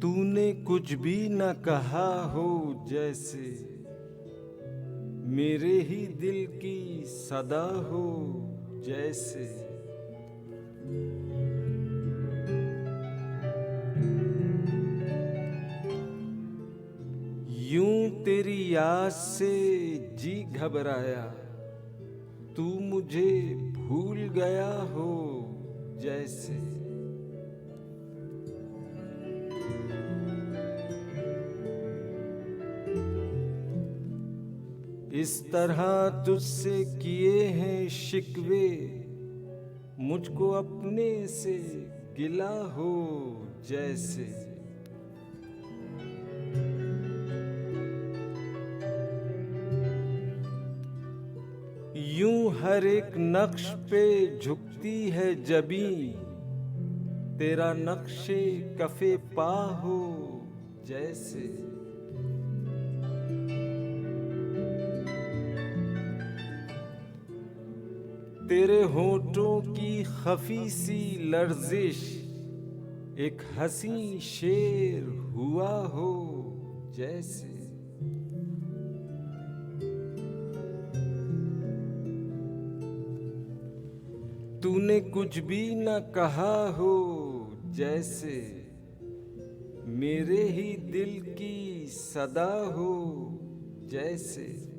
तूने कुछ भी न कहा हो जैसे मेरे ही दिल की सदा हो जैसे। यूं तेरी याद से जी घबराया, तू मुझे भूल गया हो जैसे। इस तरह तुझसे किए हैं शिकवे, मुझको अपने से गिला हो जैसे। यूं हर एक नक्श पे झुकती है जबीं, तेरा नक्शे कफे पा हो जैसे। तेरे होठों की खफी सी लर्जिश एक हसी शेर हुआ हो जैसे। तूने कुछ भी न कहा हो जैसे मेरे ही दिल की सदा हो जैसे।